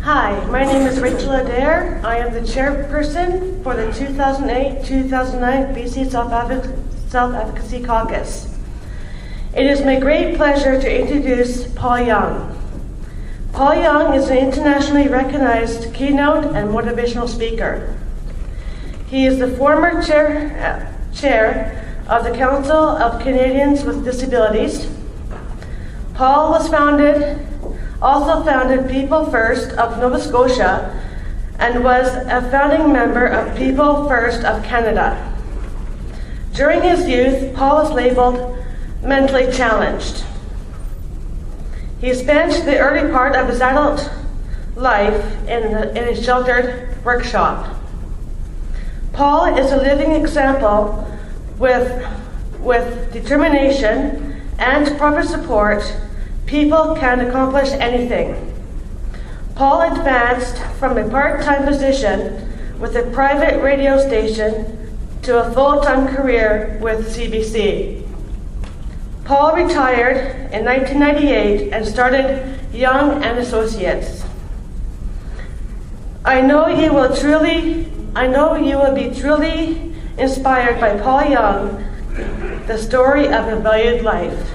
Hi, my name is Rachel Adair. I am the chairperson for the 2008-2009 BC South Advocacy Caucus. It is my great pleasure to introduce Paul Young. Paul Young is an internationally recognized keynote and motivational speaker. He is the former chair of the Council of Canadians with Disabilities. Paul also founded People First of Nova Scotia and was a founding member of People First of Canada. During his youth, Paul was labeled mentally challenged. He spent the early part of his adult life in a sheltered workshop. Paul is a living example with determination and proper support. People can accomplish anything. Paul advanced from a part-time position with a private radio station to a full-time career with CBC. Paul retired in 1998 and started Young and Associates. I know you will be truly inspired by Paul Young, the story of a valued life.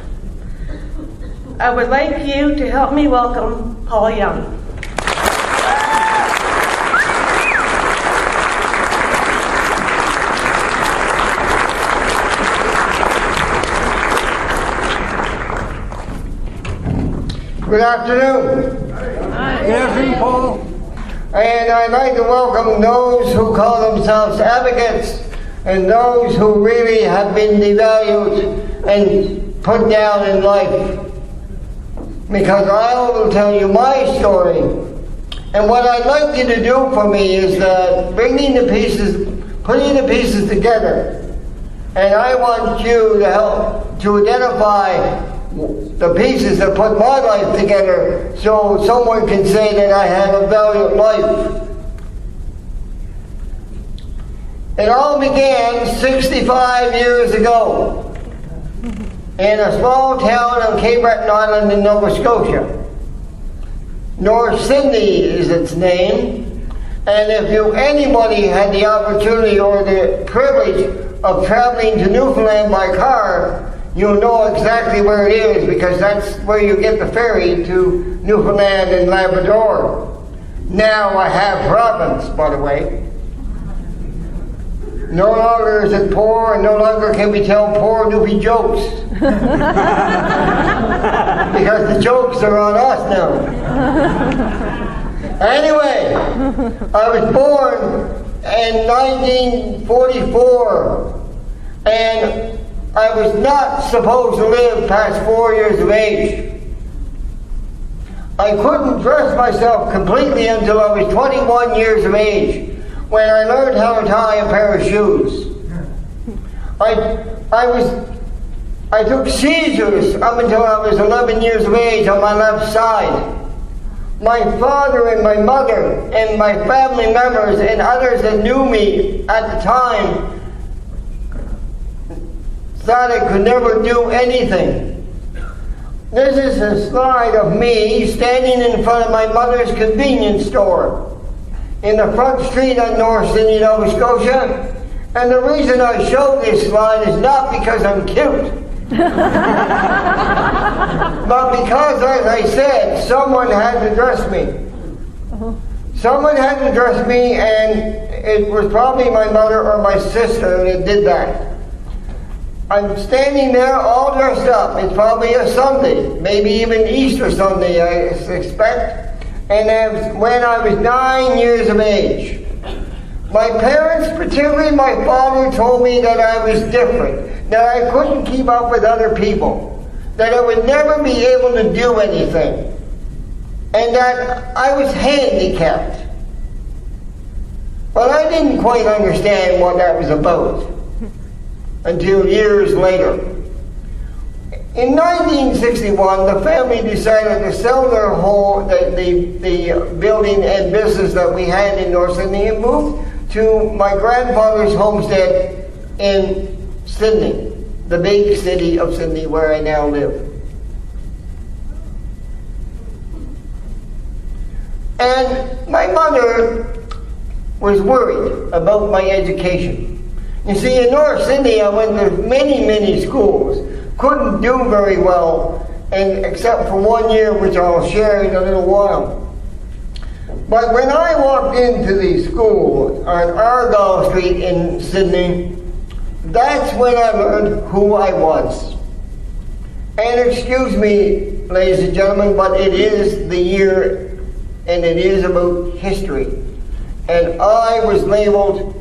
I would like you to help me welcome Paul Young. Good afternoon. Hi. Good afternoon, Paul. And I'd like to welcome those who call themselves advocates and those who really have been devalued and put down in life. Because I will tell you my story. And what I'd like you to do for me is putting the pieces together. And I want you to help to identify the pieces that put my life together so someone can say that I had a valiant life. It all began 65 years ago in a small town on Cape Breton Island in Nova Scotia. North Sydney is its name, and if anybody had the opportunity or the privilege of traveling to Newfoundland by car, you'll know exactly where it is because that's where you get the ferry to Newfoundland and Labrador. Now I have province, by the way. No longer is it poor, and no longer can we tell poor Newfie jokes. Because the jokes are on us now. Anyway, I was born in 1944, and I was not supposed to live past 4 years of age. I couldn't dress myself completely until I was 21 years of age, when I learned how to tie a pair of shoes. I took seizures up until I was 11 years of age on my left side. My father and my mother and my family members and others that knew me at the time thought I could never do anything. This is a slide of me standing in front of my mother's convenience store in the front street on North Sydney, Nova Scotia. And the reason I show this slide is not because I'm cute, but because, as I said, someone had to dress me. Someone had to dress me, and it was probably my mother or my sister that did that. I'm standing there all dressed up. It's probably a Sunday, maybe even Easter Sunday, I suspect. And when I was 9 years of age. My parents, particularly my father, told me that I was different, that I couldn't keep up with other people, that I would never be able to do anything, and that I was handicapped. Well, I didn't quite understand what that was about until years later. In 1961, the family decided to sell their whole, the building and business that we had in North Sydney and move to my grandfather's homestead in Sydney, the big city of Sydney where I now live. And my mother was worried about my education. You see, in North Sydney, I went to many schools, couldn't do very well, and except for 1 year, which I'll share in a little while. But when I walked into the school on Argyle Street in Sydney, that's when I learned who I was. And excuse me, ladies and gentlemen, but it is the year, and it is about history. And I was labeled,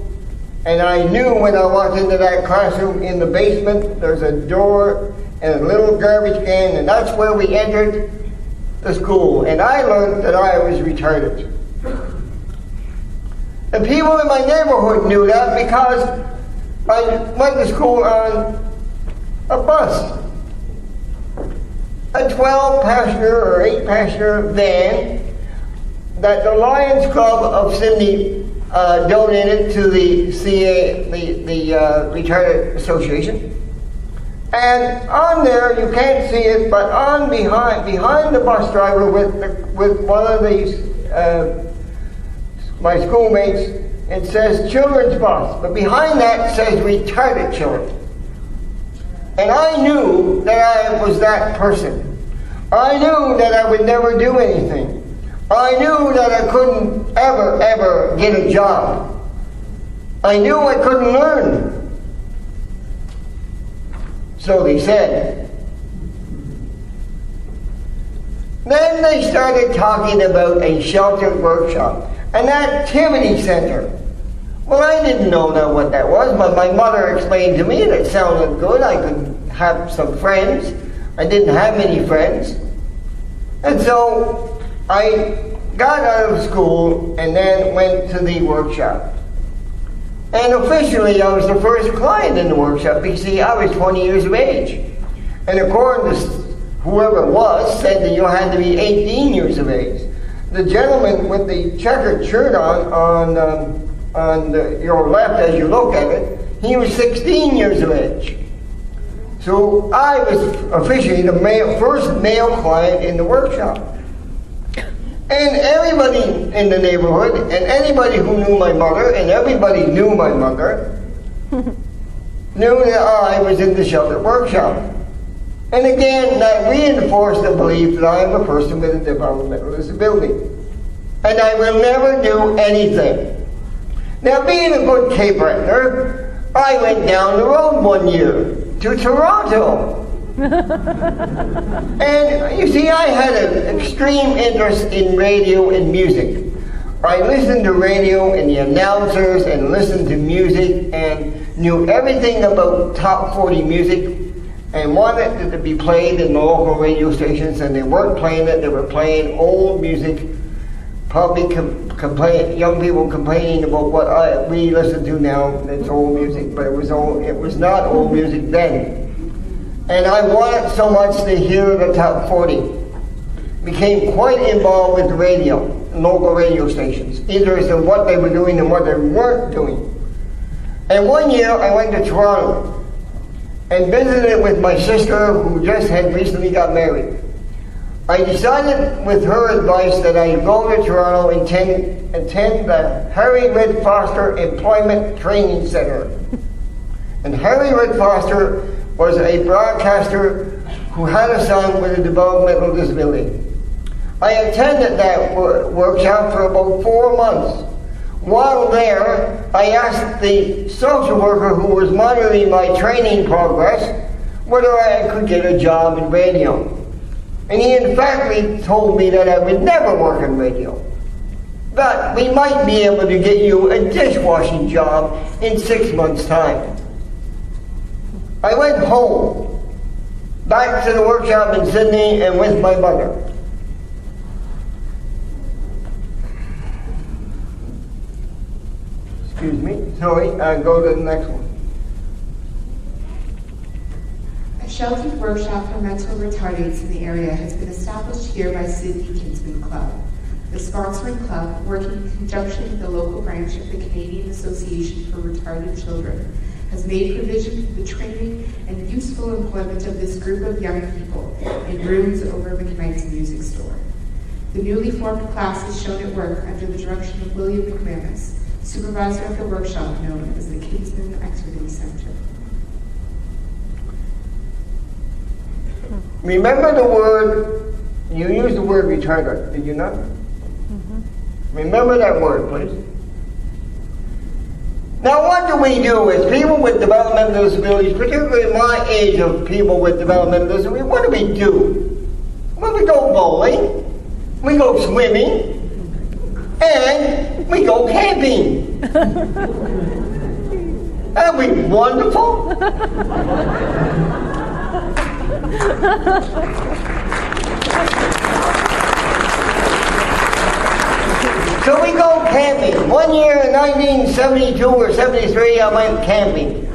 and I knew when I walked into that classroom in the basement, there's a door and a little garbage can, and that's where we entered the school. And I learned that I was retarded. And people in my neighborhood knew that because I went to school on a bus. A 12-passenger or 8-passenger van that the Lions Club of Sydney donated to the the Retarded Association. And on there, you can't see it, but on behind the bus driver with one of these my schoolmates, it says children's bus, but behind that says retarded children. And I knew that I was that person. I knew that I would never do anything. I knew that I couldn't ever get a job. I knew I couldn't learn. So they said. Then they started talking about a sheltered workshop, an activity center. Well, I didn't know what that was, but my mother explained to me, and it sounded good. I could have some friends. I didn't have many friends. And so I got out of school and then went to the workshop. And officially, I was the first client in the workshop because, see, I was 20 years of age. And according to whoever it was, said that you had to be 18 years of age. The gentleman with the checkered shirt on your left as you look at it, he was 16 years of age. So I was officially the first male client in the workshop. And everybody in the neighborhood, and anybody who knew my mother, and everybody knew my mother, knew that I was in the sheltered workshop. And again, that reinforced the belief that I am a person with a developmental disability. And I will never do anything. Now, being a good Cape Bretoner, I went down the road 1 year to Toronto. And you see, I had an extreme interest in radio and music. I listened to radio and the announcers and listened to music and knew everything about top 40 music and wanted it to be played in the local radio stations, and they weren't playing it, they were playing old music, probably young people complaining about what we listen to now, it's old music, but it was not old music then. And I wanted so much to hear the top 40. Became quite involved with the radio, local radio stations, interested in what they were doing and what they weren't doing. And 1 year I went to Toronto and visited with my sister who just had recently got married. I decided with her advice that I go to Toronto and attend the Harry Red Foster Employment Training Center. And Harry Red Foster was a broadcaster who had a son with a developmental disability. I attended that workshop for about 4 months. While there, I asked the social worker who was monitoring my training progress whether I could get a job in radio. And he in fact told me that I would never work in radio, but we might be able to get you a dishwashing job in 6 months' time. I went home, back to the workshop in Sydney and with my mother. Excuse me, sorry, go to the next one. A sheltered workshop for mental retardeds in the area has been established here by Sydney Kinsman Club. The sponsoring club, working in conjunction with the local branch of the Canadian Association for Retarded Children, has made provision for the training and useful employment of this group of young people in rooms over McKnight's music store. The newly formed class is shown at work under the direction of William McManus, supervisor of the workshop known as the Kinsman Activity Center. Remember the word, you used the word retarded, did you not? Remember that word, please. Now what do we do as people with developmental disabilities, particularly my age of people with developmental disabilities, what do we do? Well, we go bowling, we go swimming, and we go camping. Aren't we wonderful? So we go camping. One year in 1972 or 73, I went camping.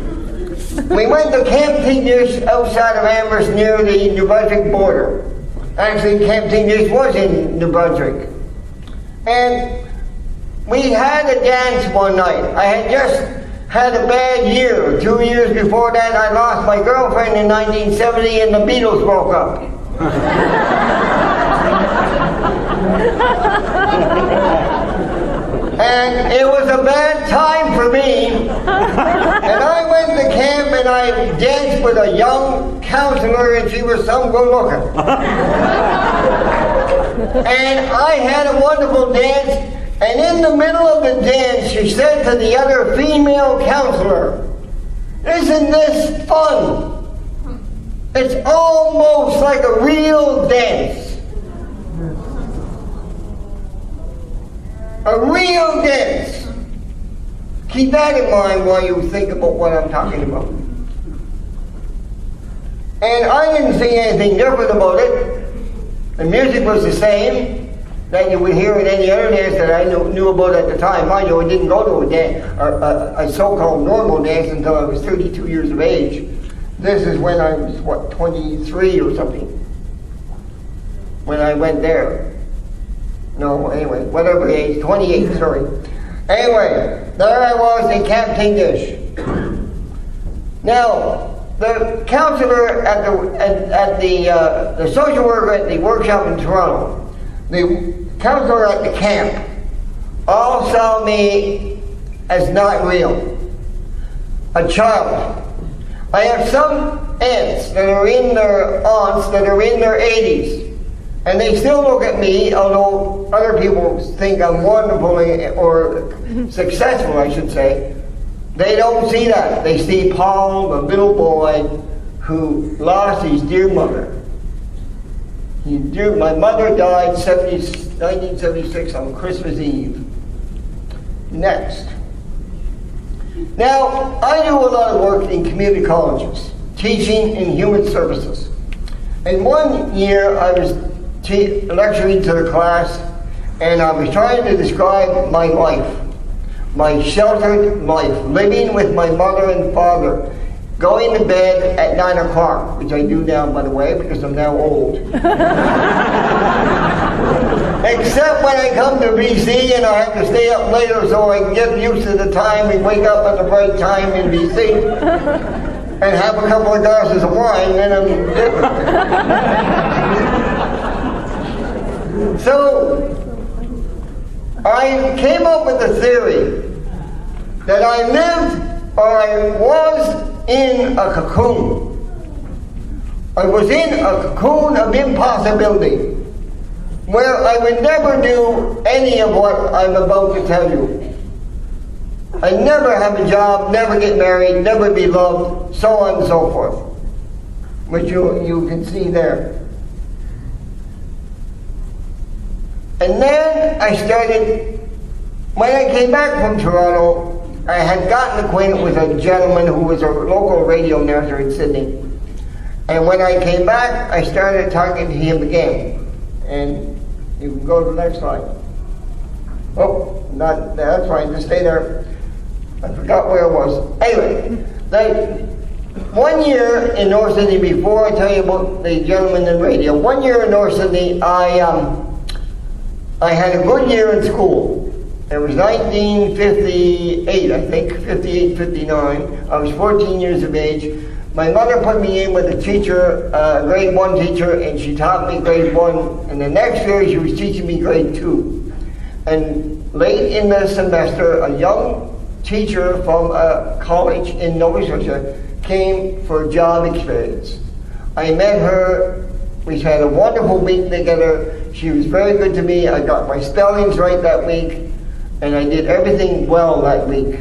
We went to Camp Tignish outside of Amherst near the New Brunswick border. Actually, Camp Tignish was in New Brunswick. And we had a dance one night. I had just had a bad year. 2 years before that, I lost my girlfriend in 1970 and the Beatles broke up. And it was a bad time for me. And I went to camp and I danced with a young counselor and she was some good looking. And I had a wonderful dance, and in the middle of the dance she said to the other female counselor, "Isn't this fun? It's almost like a real dance." A real dance. Keep that in mind while you think about what I'm talking about. And I didn't see anything different about it. The music was the same that you would hear in any other dance that I knew about at the time. Mind you, I didn't go to a dance, a so-called normal dance until I was 32 years of age. This is when I was, 23 or something, when I went there. No, anyway, whatever age, 28, sorry. Anyway, there I was in Camp Tignish. Now, the counselor at the social worker at the workshop in Toronto, the counselor at the camp, all saw me as not real. A child. I have some aunts that are in their 80s. And they still look at me, although other people think I'm wonderful or successful, I should say. They don't see that. They see Paul, the little boy who lost his dear mother. My mother died 1976 on Christmas Eve. Next. Now, I do a lot of work in community colleges, teaching in human services. And one year I was lecturing to the class, and I was trying to describe my life, my sheltered life, living with my mother and father, going to bed at 9 o'clock, which I do now, by the way, because I'm now old. Except when I come to BC and I have to stay up later so I can get used to the time and wake up at the right time in BC. And have a couple of glasses of wine, then I'm different. So, I came up with a theory that I lived or I was in a cocoon. I was in a cocoon of impossibility where I would never do any of what I'm about to tell you. I'd never have a job, never get married, never be loved, so on and so forth, which you can see there. And then I started, when I came back from Toronto, I had gotten acquainted with a gentleman who was a local radio announcer in Sydney. And when I came back, I started talking to him again. And you can go to the next slide. Oh, that's fine, just stay there. I forgot where I was. Anyway, one year in North Sydney, before I tell you about the gentleman in radio, 1 year in North Sydney, I had a good year in school. It was 1958, I think, 58, 59. I was 14 years of age. My mother put me in with a teacher, grade 1 teacher, and she taught me grade 1, and the next year she was teaching me grade 2. And late in the semester, a young teacher from a college in Nova Scotia came for job experience. I met her, we had a wonderful week together. She was very good to me. I got my spellings right that week, and I did everything well that week.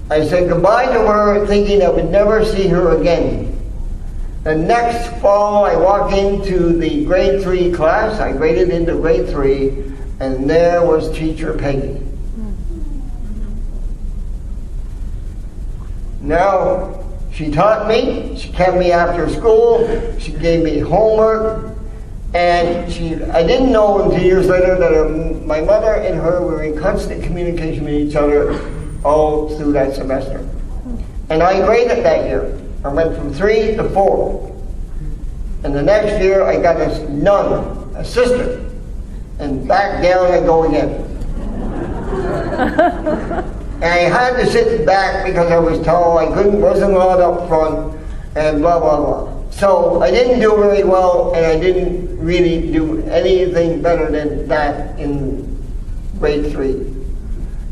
I said goodbye to her thinking I would never see her again. The next fall I walked into the grade 3 class, I graded into grade 3, and there was teacher Peggy. Now, she taught me, she kept me after school, she gave me homework, and I didn't know until years later that my mother and her were in constant communication with each other all through that semester. And I graded that year. I went from 3 to 4. And the next year I got a nun, a sister, and back down I go again. And I had to sit back because I was tall, wasn't allowed up front, and blah, blah, blah. So I didn't do very well, and I didn't really do anything better than that in grade 3.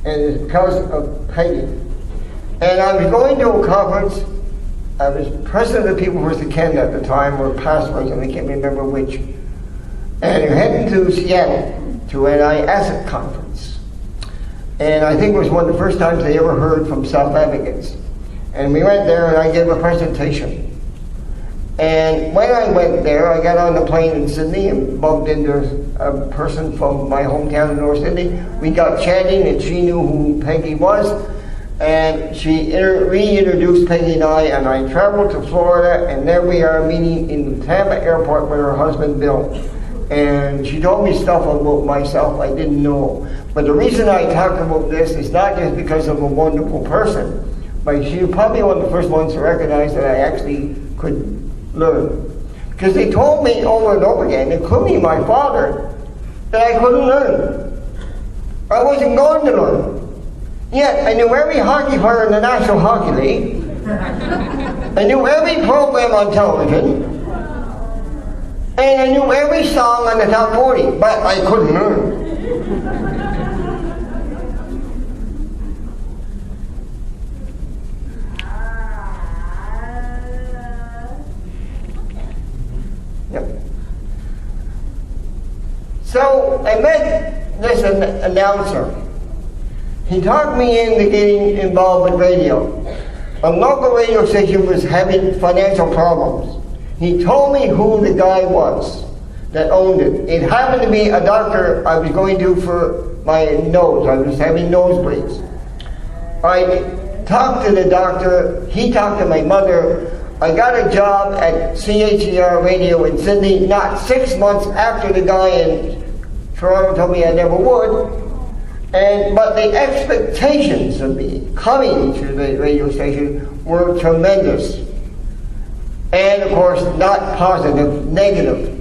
And it's because of Peggy. And I was going to a conference. I was president of the People First of Canada at the time, or past president, I can't remember which. And we were heading to Seattle to an IASIC conference. And I think it was one of the first times I ever heard from South Africans. And we went there and I gave a presentation. And when I went there, I got on the plane in Sydney and bumped into a person from my hometown in North Sydney. We got chatting and she knew who Peggy was. And she reintroduced Peggy and I traveled to Florida, and there we are meeting in Tampa Airport with her husband Bill. And she told me stuff about myself I didn't know. But the reason I talked about this is not just because I'm a wonderful person, but she was probably one of the first ones to recognize that I actually could learn. Because they told me over and over again, including my father, that I couldn't learn. I wasn't going to learn. Yet I knew every hockey player in the National Hockey League. I knew every program on television. And I knew every song on the top 40, but I couldn't learn. Yep. So I met this announcer. He talked me into getting involved with radio. A local radio station was having financial problems. He told me who the guy was that owned it. It happened to be a doctor I was going to for my nose. I was having nosebleeds. I talked to the doctor. He talked to my mother. I got a job at CHER Radio in Sydney not 6 months after the guy in Toronto told me I never would. But the expectations of me coming to the radio station were tremendous. And of course, not positive, negative.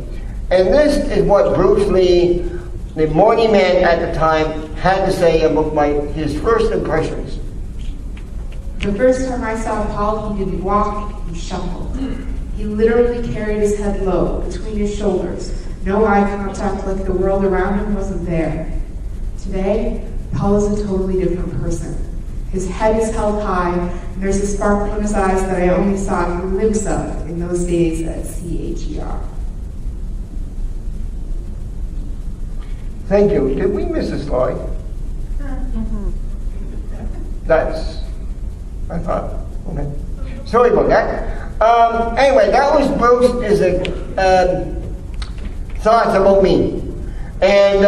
And this is what Bruce Lee, the morning man at the time, had to say about his first impressions. The first time I saw Paul, he didn't walk, he shuffled. He literally carried his head low, between his shoulders. No eye contact, like the world around him wasn't there. Today, Paul is a totally different person. His head is held high, and there's a sparkle in his eyes that I only saw a glimpse of in those days at CHER. Thank you. Did we miss a slide? That's, I thought, okay. Sorry about that. Anyway, that was Bruce's thoughts about me. And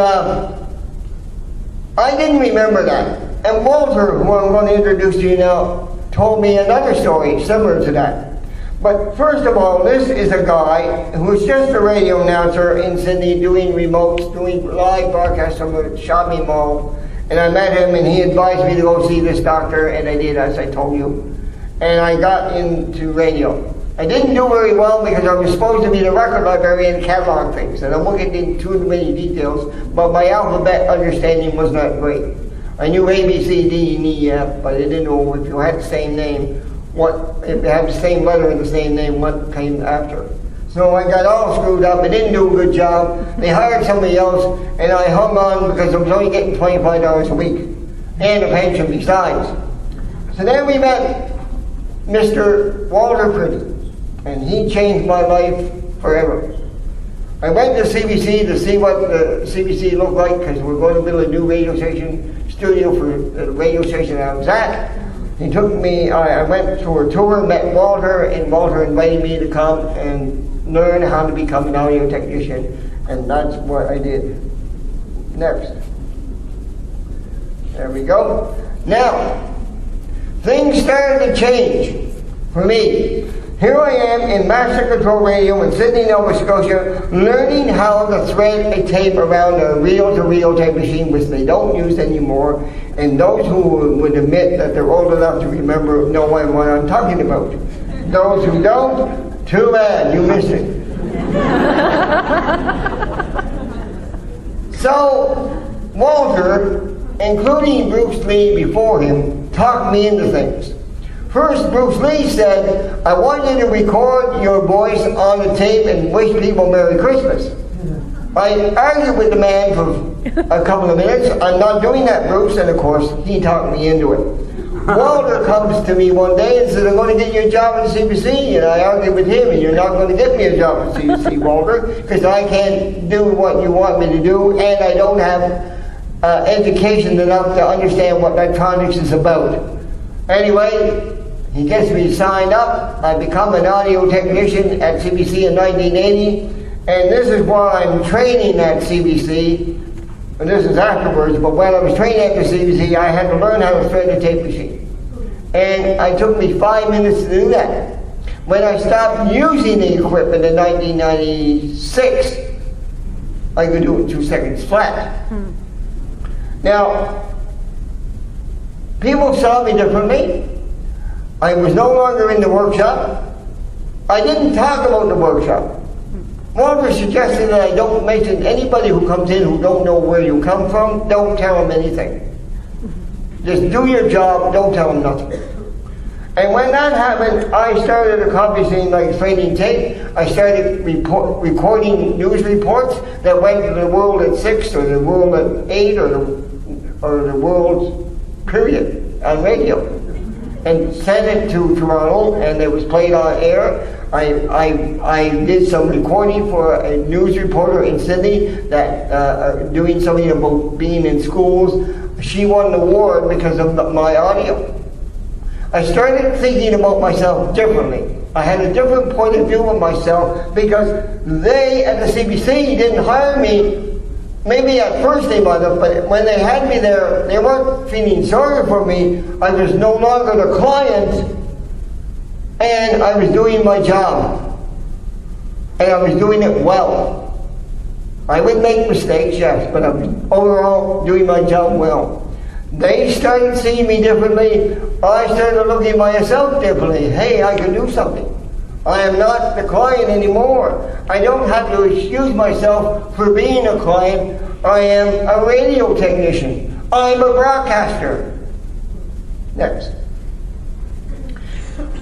I didn't remember that. And Walter, who I'm going to introduce to you now, told me another story similar to that. But first of all, this is a guy who's just a radio announcer in Sydney doing remotes, doing live broadcasts from the shopping mall. And I met him and he advised me to go see this doctor, and I did as I told you. And I got into radio. I didn't do very well because I was supposed to be the record librarian and catalog things, and I won't get into too many details, but my alphabet understanding was not great. I knew A, B, C, D, and E, F, but I didn't know if you had the same name, what, if they have the same letter and the same name, what came after. So I got all screwed up. I didn't do a good job. They hired somebody else, and I hung on because I was only getting $25 a week and a pension besides. So then we met Mr. Walter Pretty, and he changed my life forever. I went to CBC to see what the CBC looked like because we're going to build a new radio station studio for the radio station I was at. He took me, I went to a tour, met Walter, and Walter invited me to come and learn how to become an audio technician, and that's what I did. Next. There we go. Now, things started to change for me. Here I am in Master Control Radio in Sydney, Nova Scotia, learning how to thread a tape around a reel-to-reel tape machine, which they don't use anymore, and those who would admit that they're old enough to remember know what I'm talking about. Those who don't, too bad, you missed it. So, Walter, including Bruce Lee before him, talked me into things. First, Bruce Lee said, I want you to record your voice on the tape and wish people Merry Christmas. I argued with the man for a couple of minutes. I'm not doing that, Bruce, and of course, he talked me into it. Walter comes to me one day and says, I'm going to get you a job at CBC, and I argued with him, and you're not going to get me a job at CBC, Walter, because I can't do what you want me to do, and I don't have education enough to understand what electronics is about. Anyway, he gets me signed up. I become an audio technician at CBC in 1980, and this is while I'm training at CBC, and this is afterwards, but when I was training at the CBC, I had to learn how to thread a tape machine. And it took me 5 minutes to do that. When I stopped using the equipment in 1996, I could do it in 2 seconds flat. Now, people saw me differently. I was no longer in the workshop. I didn't talk about the workshop. Walter suggested that I don't mention anybody who comes in who don't know where you come from. Don't tell them anything. Just do your job, don't tell them nothing. And when that happened, I started accomplishing like threading tape. I started recording news reports that went to the world at 6 or the world at 8 or the world period on radio. And sent it to Toronto, and it was played on air. I did some recording for a news reporter in Sydney that doing something about being in schools. She won an award because of my audio. I started thinking about myself differently. I had a different point of view of myself because they at the CBC didn't hire me. Maybe at first they might have, but when they had me there, they weren't feeling sorry for me. I was no longer the client, and I was doing my job. And I was doing it well. I would make mistakes, yes, but I was overall doing my job well. They started seeing me differently. I started looking at myself differently. Hey, I can do something. I am not the client anymore. I don't have to excuse myself for being a client. I am a radio technician. I'm a broadcaster. Next.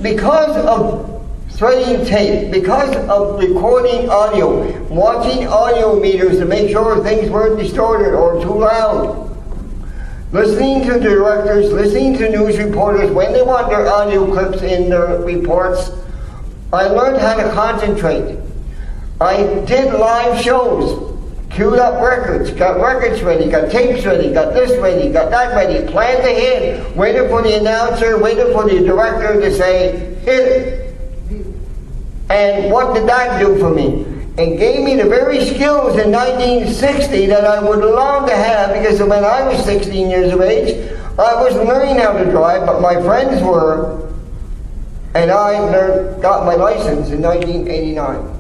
Because of threading tape, because of recording audio, watching audio meters to make sure things weren't distorted or too loud, listening to directors, listening to news reporters when they want their audio clips in their reports, I learned how to concentrate. I did live shows, queued up records, got records ready, got tapes ready, got this ready, got that ready, planned ahead, waited for the announcer, waited for the director to say, hit it. And what did that do for me? It gave me the very skills in 1960 that I would long to have, because when I was 16 years of age, I wasn't learning how to drive, but my friends were. And I got my license in 1989.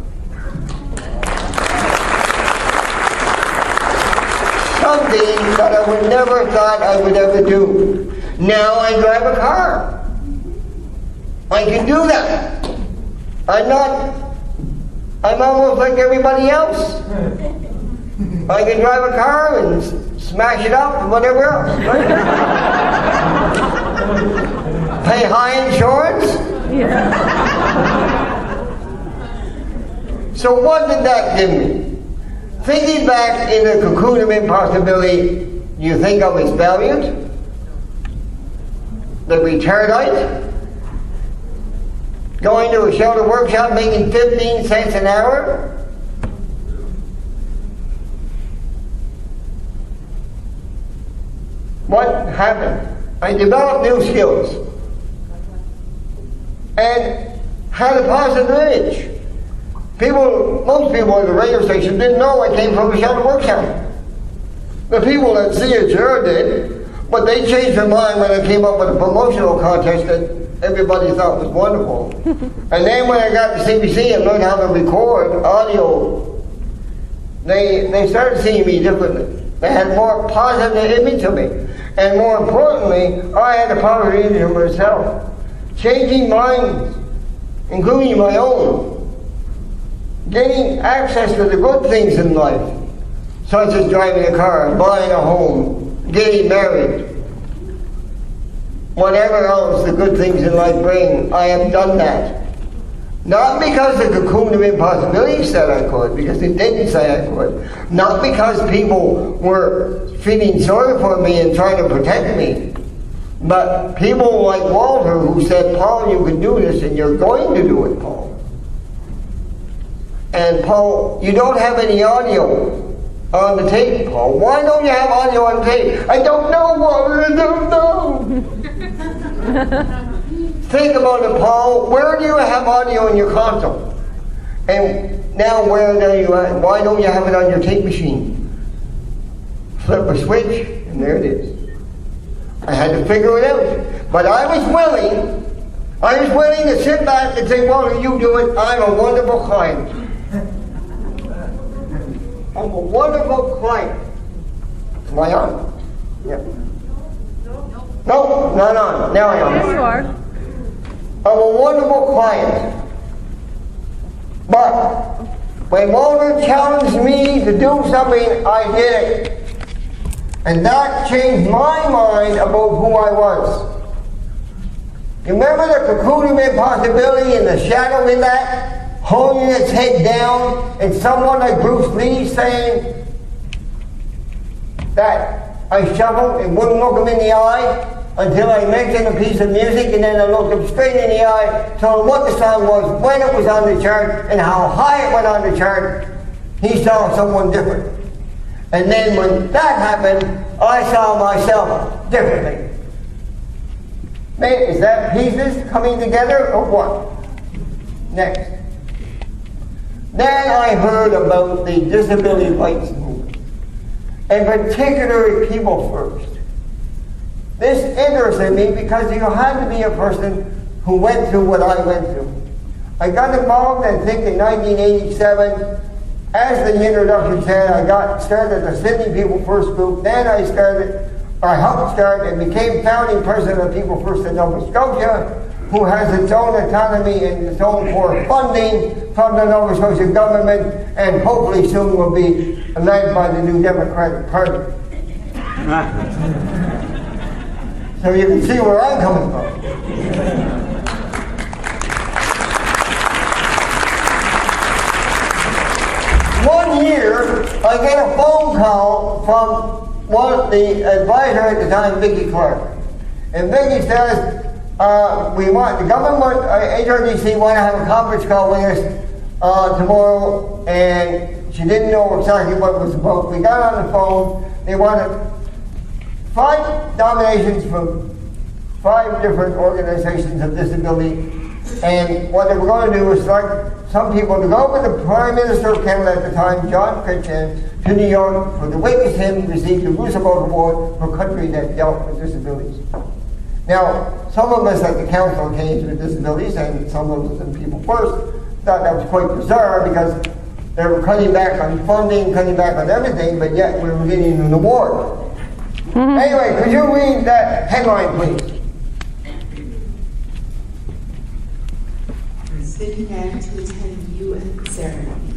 Something that I would never thought I would ever do. Now I drive a car. I can do that. I'm almost like everybody else. I can drive a car and smash it up and whatever else. Right? Pay high insurance? So what did that give me? Thinking back in the cocoon of impossibility, you think I was valiant? The retardite? Going to a shelter workshop making 15 cents an hour? What happened? I developed new skills and had a positive image. Most people at the radio station didn't know I came from a shelter workshop. The people at CHR did, but they changed their mind when I came up with a promotional contest that everybody thought was wonderful. And then when I got to CBC and learned how to record audio, they started seeing me differently. They had more positive image of me. And more importantly, I had the power to injure myself. Changing minds, including my own. Gaining access to the good things in life, such as driving a car, buying a home, getting married. Whatever else the good things in life bring, I have done that. Not because the cocoon of impossibility said I could, because it didn't say I could. Not because people were feeling sorry for me and trying to protect me. But people like Walter who said, Paul, you can do this, and you're going to do it, Paul. And Paul, you don't have any audio on the tape, Paul. Why don't you have audio on tape? I don't know, Walter, I don't know. Think about it, Paul. Where do you have audio in your console? And now where do you have? Why don't you have it on your tape machine? Flip a switch, and there it is. I had to figure it out. But I was willing to sit back and say, Walter, you do it. I'm a wonderful client. I'm a wonderful client. Am I on? Yeah. No, not on. Now I am. Yes, you are. I'm a wonderful client. But when Walter challenged me to do something, I did it. And that changed my mind about who I was. You remember the cocoon of impossibility and the shadow in that? Holding its head down, and someone like Bruce Lee saying that I shuffled and wouldn't look him in the eye until I mentioned a piece of music, and then I looked him straight in the eye, told him what the song was, when it was on the chart, and how high it went on the chart. He saw someone different. And then when that happened, I saw myself differently. Man, is that pieces coming together or what? Next. Then I heard about the disability rights movement, and particularly People First. This interested me because you had to be a person who went through what I went through. I got involved, I think, in 1987. As the introduction said, I started the Sydney People First group. Then I helped start and became founding president of People First in Nova Scotia, who has its own autonomy and its own core funding from the Nova Scotia government, and hopefully soon will be led by the New Democratic Party. So you can see where I'm coming from. One year, I get a phone call from the advisor at the time, Vicki Clark. And Vicki says, the government, HRDC, want to have a conference call with us tomorrow, and she didn't know exactly what it was about. We got on the phone. They wanted 5 nominations from 5 different organizations of disability, and what they were going to do was select some people to go with the Prime Minister of Canada at the time, John Chrétien, to New York to witness him receive the Roosevelt Award for country that dealt with disabilities. Now, some of us at the council engaged with disabilities, and some of us in People First thought that was quite bizarre because they were cutting back on funding, cutting back on everything, but yet we were getting an award. Anyway, could you read that headline, please? City man to attend UN ceremony.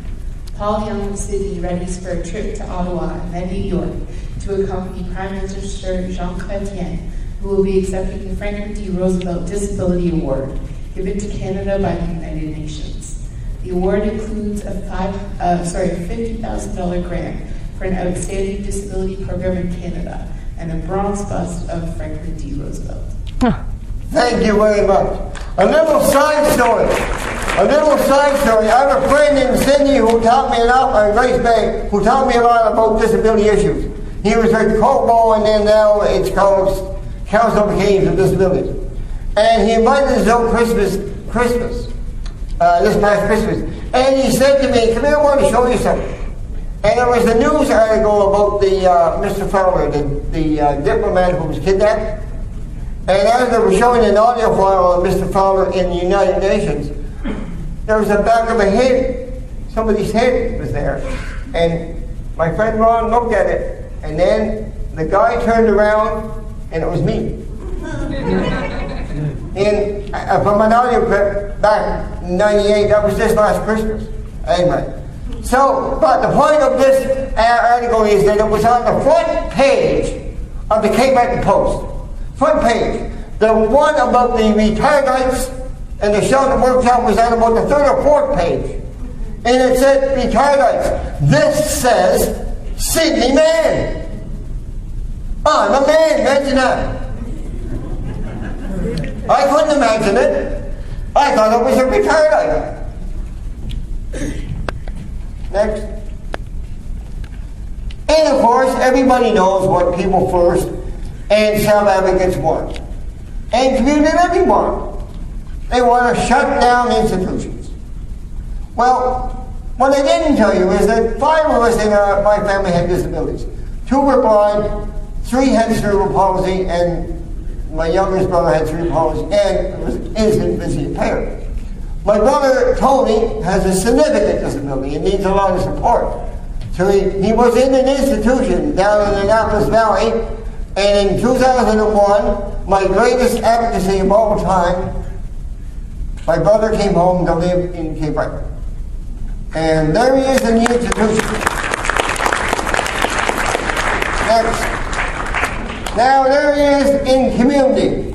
Paul Young of Sydney readies for a trip to Ottawa and then New York to accompany Prime Minister Jean Chrétien who will be accepting the Franklin D. Roosevelt Disability Award, given to Canada by the United Nations. The award includes a $50,000 grant for an outstanding disability program in Canada and a bronze bust of Franklin D. Roosevelt. Thank you very much. A little side story. I have a friend in Sydney who taught me a lot, Grace Bay, who taught me a lot about disability issues. He was at COBO, and then now it's called Council of Canadians with Disabilities. And he invited us out Christmas, this past Christmas. And he said to me, come here, I want to show you something. And there was a news article about the Mr. Fowler, the diplomat who was kidnapped. And as they were showing an audio file of Mr. Fowler in the United Nations, there was a back of a head, somebody's head was there. And my friend Ron looked at it, and then the guy turned around, and it was me. From an audio clip back in '98, that was just last Christmas. Anyway. So, but the point of this article is that it was on the front page of the Cape Breton Post. Front page. The one about the retardites and the shelter workshop was on about the third or fourth page. And it said, retardites. This says, Sydney man. I'm a man, imagine that. I couldn't imagine it. I thought it was a retardite. Next. And of course, everybody knows what People First and South Advocates want. And community want. They want to shut down institutions. Well, what I didn't tell you is that 5 of us in my family had disabilities. 2 were blind, 3 had cerebral palsy, and my youngest brother had cerebral palsy and was instant visually impaired. My brother, Tony, has a significant disability and needs a lot of support. So he was in an institution down in the Annapolis Valley, and in 2001, my greatest advocacy of all time, my brother came home to live in Cape Breton. And there he is in the institution. Next. Now there he is in community.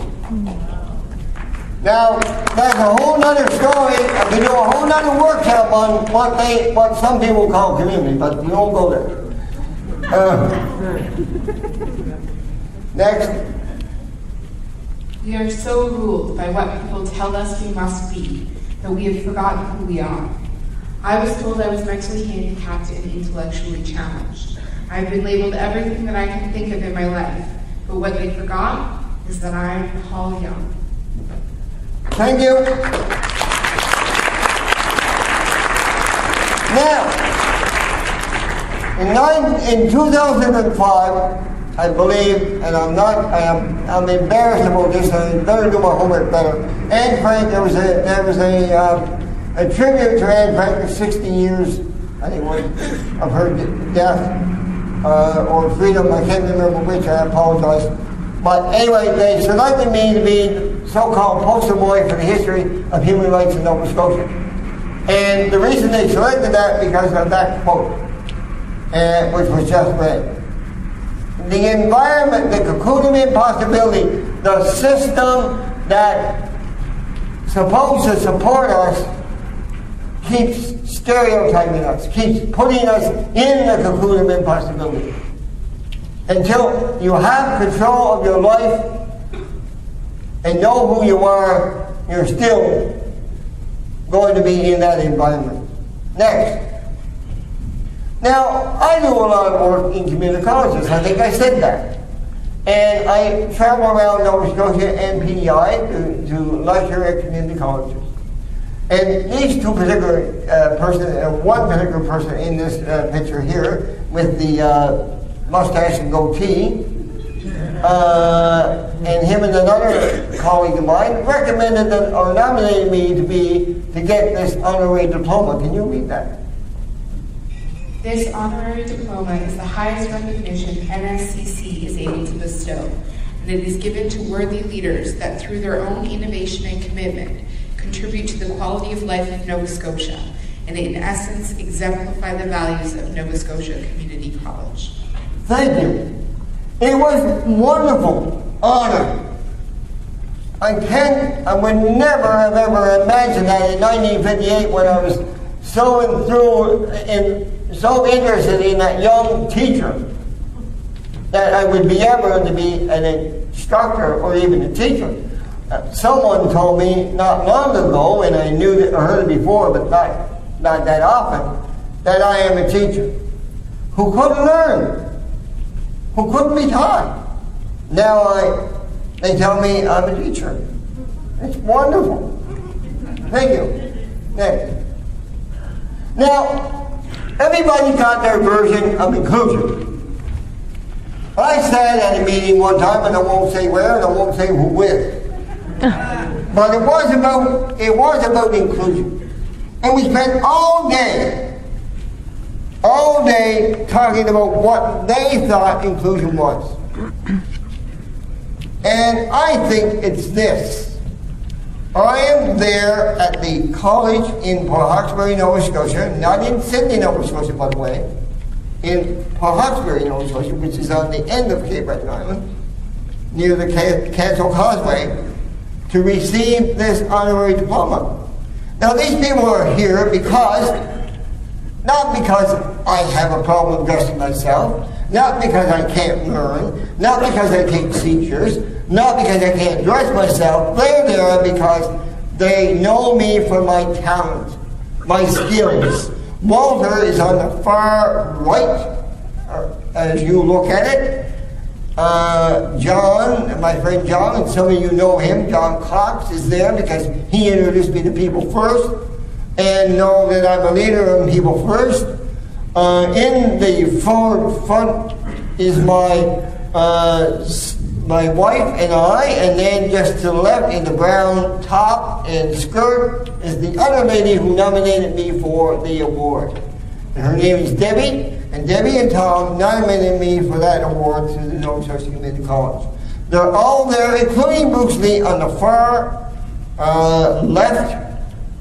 Now, that's a whole other story. I can do a whole other workshop on what some people call community, but we won't go there. Next. We are so ruled by what people tell us we must be that we have forgotten who we are. I was told I was mentally handicapped and intellectually challenged. I've been labeled everything that I can think of in my life, but what they forgot is that I am Paul Young. Thank you. Now, in 2005, I believe, and I'm embarrassed about this, I better do my homework better. Anne Frank, there was a tribute to Anne Frank for 60 years, I think, of her death, or freedom, I can't remember which, I apologize. But anyway, they selected me to be so-called poster boy for the history of human rights in Nova Scotia. And the reason they selected that because of that quote, which was just read. The environment, the cocoon of impossibility, the system that supposed to support us keeps stereotyping us, keeps putting us in the cocoon of impossibility. Until you have control of your life and know who you are, you're still going to be in that environment. Next. Now, I do a lot of work in community colleges. I think I said that. And I travel around Nova Scotia and PEI to lecture at community colleges. And these two particular one particular person in this picture here with the mustache and goatee, and him and another colleague of mine recommended that, or nominated me to get this honorary diploma. Can you read that? This honorary diploma is the highest recognition NSCC is able to bestow, and it is given to worthy leaders that through their own innovation and commitment contribute to the quality of life of Nova Scotia, and in essence exemplify the values of Nova Scotia Community College. Thank you. It was wonderful honor. I would never have ever imagined that in 1958 when I was so interested in that young teacher that I would be ever to be an instructor or even a teacher. Someone told me not long ago, and I knew that I heard it before, but not that often, that I am a teacher who couldn't learn, who couldn't be taught. Now they tell me I'm a teacher. It's wonderful. Thank you. Next. Now, everybody got their version of inclusion. I sat at a meeting one time, and I won't say where, and I won't say who with. But it was about inclusion. And we spent all day talking about what they thought inclusion was. And I think it's this. I am there at the college in Port Hawkesbury, Nova Scotia, not in Sydney, Nova Scotia, by the way, in Port Hawkesbury, Nova Scotia, which is on the end of Cape Breton Island, near the Canso Causeway, to receive this honorary diploma. Now these people are here not because I have a problem dressing myself, not because I can't learn, not because I take seizures, not because I can't dress myself. They're there because they know me for my talent, my skills. Walter is on the far right, as you look at it. John, my friend John, and some of you know him, John Cox, is there because he introduced me to people first and know that I'm a leader of people first. In the front is my wife and I, and then just to the left in the brown top and skirt is the other lady who nominated me for the award. And her name is Debbie, and Debbie and Tom nominated me for that award through the Nova Scotia Community College. They're all there, including Bruce Lee on the far left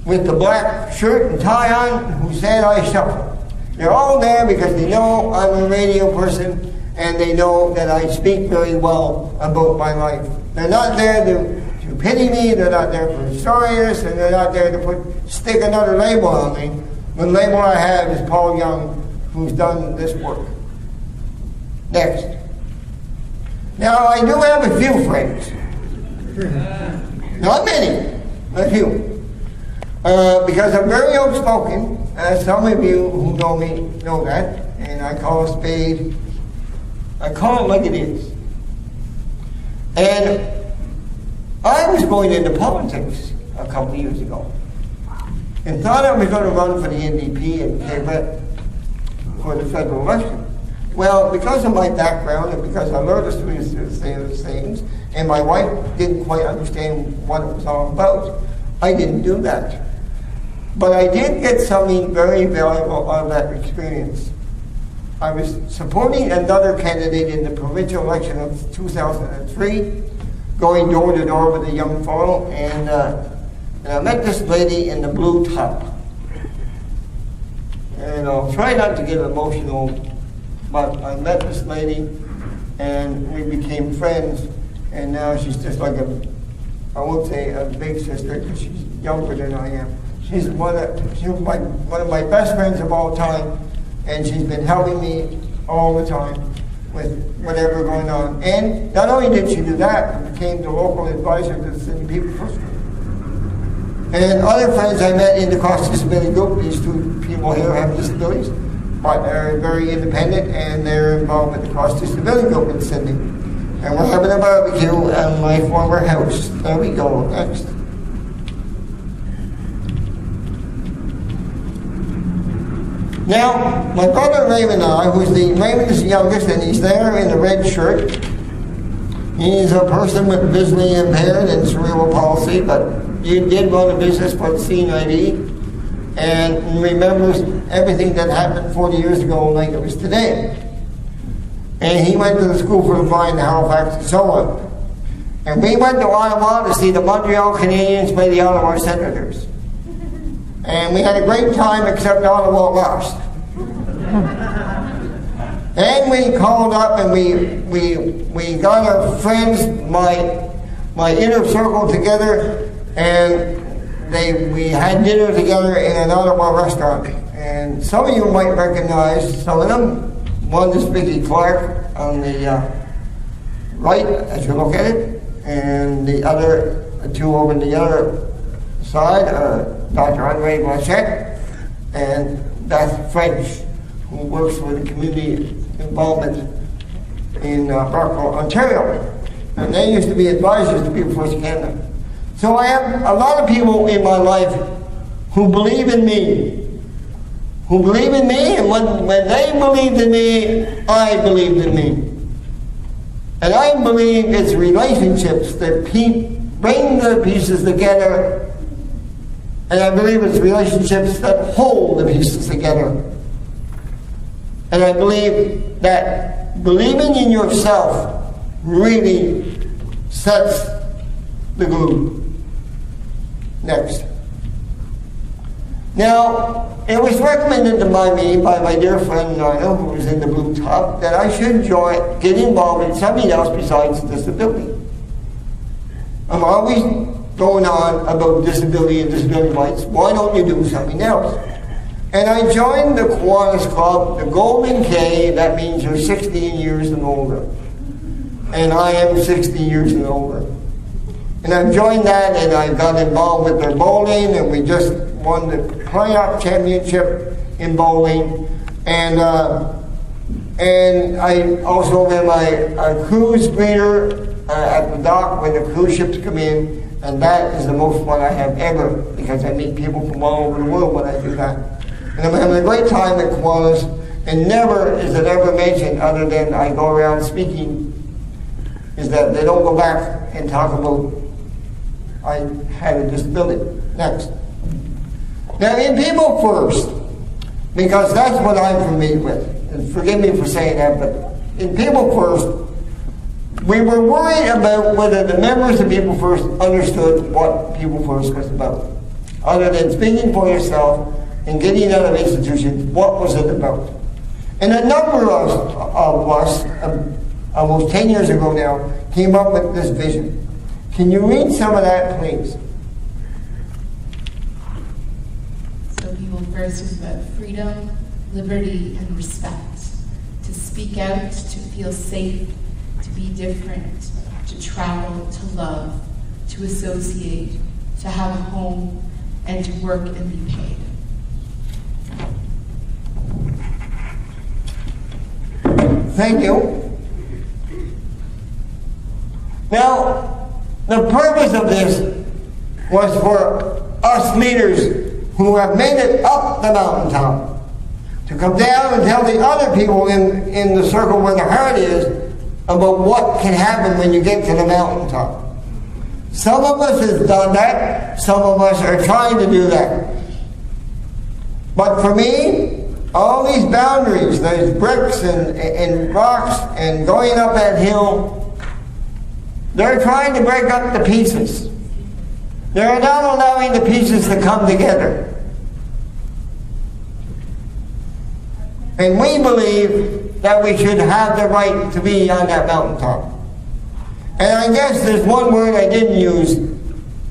with the black shirt and tie on, who said I shuffle. They're all there because they know I'm a radio person and they know that I speak very well about my life. They're not there to pity me, they're not there for sorriness, and they're not there to stick another label on me. The label I have is Paul Young, who's done this work. Next. Now I do have a few friends. Not many, a few. Because I'm very outspoken, as some of you who know me know that, and I call a spade, I call it like it is. And I was going into politics a couple of years ago and thought I was going to run for the NDP and Quebec for the federal election. Well, because of my background and because I learned to say those things, and my wife didn't quite understand what it was all about, I didn't do that. But I did get something very valuable out of that experience. I was supporting another candidate in the provincial election of 2003, going door to door with a young fellow, and I met this lady in the blue top. And I'll try not to get emotional, but I met this lady, and we became friends, and now she's just like I won't say a big sister, because she's younger than I am. She's one of my best friends of all time, and she's been helping me all the time with whatever going on. And not only did she do that, but became the local advisor to the City People First Group. And other friends I met in the cross disability group, these two people here have disabilities, but they're very independent and they're involved with the cross disability group in Sydney. And we're having a barbecue at my former house. There we go, next. Now, my brother Raymond and I, Raymond is the youngest, and he's there in the red shirt. He's a person with visually impaired and cerebral palsy, but he did run a business for the C90 and remembers everything that happened 40 years ago like it was today. And he went to the School for the Blind in Halifax and so on. And we went to Ottawa to see the Montreal Canadiens play the Ottawa Senators. And we had a great time, except Ottawa lost. And we called up and we got our friends, my inner circle together, and we had dinner together in an Ottawa restaurant. And some of you might recognize some of them. One is Vicky Clark on the right as you look at it, and the other two over on the other side are Dr. Andre Blanchette and Beth French, who works with the community involvement in Brockville, Ontario. And they used to be advisors to People First Canada. So I have a lot of people in my life who believe in me. And when they believed in me, I believed in me. And I believe it's relationships that bring the pieces together, and I believe it's relationships that hold the pieces together. And I believe that believing in yourself really sets the glue. Next. Now, it was recommended to me by my dear friend Nina, who was in the Blue Top, that I should get involved in something else besides disability. I'm always going on about disability and disability rights. Why don't you do something else? And I joined the Kiwanis Club, the Golden K. That means you're 16 years and older. And I am 60 years and older. And I've joined that, and I got involved with their bowling, and we just won the playoff championship in bowling. And I also am a cruise greeter at the dock when the cruise ships come in, and that is the most fun I have ever, because I meet people from all over the world when I do that. And I'm having a great time at Kiwanis, and never is it ever mentioned, other than I go around speaking, is that they don't go back and talk about I had a disability. Next. Now in People First, because that's what I'm familiar with, and forgive me for saying that, but in People First, we were worried about whether the members of People First understood what People First was about. Other than speaking for yourself and getting out of institutions, what was it about? And a number of us, almost 10 years ago now, came up with this vision. Can you read some of that, please? So People First is about freedom, liberty, and respect. To speak out, to feel safe, to be different, to travel, to love, to associate, to have a home, and to work and be paid. Thank you. Now, the purpose of this was for us leaders who have made it up the mountaintop to come down and tell the other people in the circle where the heart is about what can happen when you get to the mountaintop. Some of us have done that. Some of us are trying to do that. But for me, all these boundaries, those bricks and rocks and going up that hill, they're trying to break up the pieces. They're not allowing the pieces to come together. And we believe that we should have the right to be on that mountaintop. And I guess there's one word I didn't use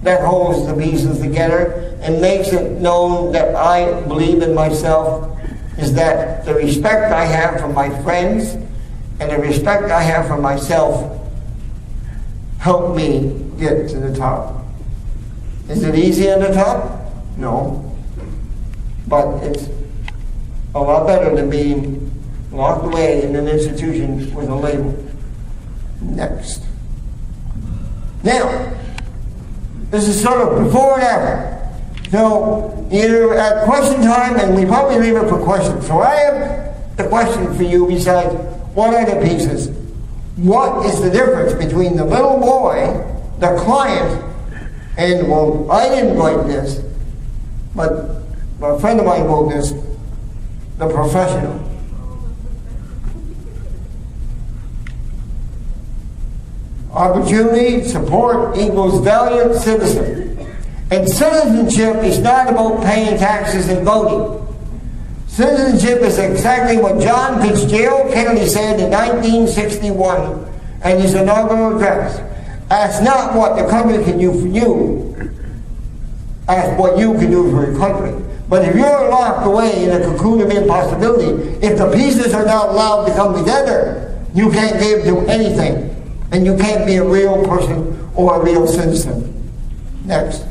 that holds the pieces together and makes it known that I believe in myself, is that the respect I have for my friends and the respect I have for myself help me get to the top. Is it easy on the top? No. But it's a lot better than being locked away in an institution with a label. Next. Now, this is sort of before and after. So, either at question time, and we probably leave it for questions. So I have the question for you besides, what are the pieces? What is the difference between the little boy, the client, and, well, I didn't write this, but a friend of mine wrote this, the professional. Opportunity, support equals valiant citizen. And citizenship is not about paying taxes and voting. Citizenship is exactly what John Fitzgerald Kennedy said in 1961 in his inaugural address. Ask not what the country can do for you. Ask what you can do for your country. But if you're locked away in a cocoon of impossibility, if the pieces are not allowed to come together, you can't give to anything. And you can't be a real person or a real citizen. Next.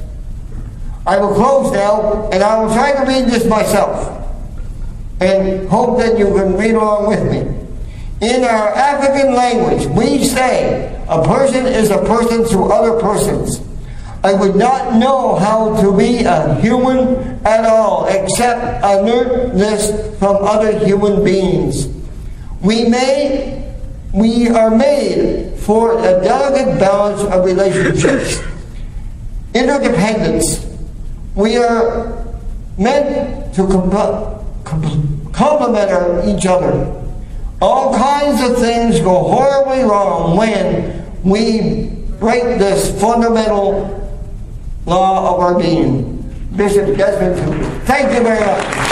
I will close now, and I will try to read this myself, and hope that you can read along with me. In our African language, we say a person is a person to other persons. I would not know how to be a human at all except I learned this from other human beings. We are made for a delicate balance of relationships, interdependence. We are meant to complement each other. All kinds of things go horribly wrong when we break this fundamental law of our being. Bishop Desmond Tutu. Thank you very much.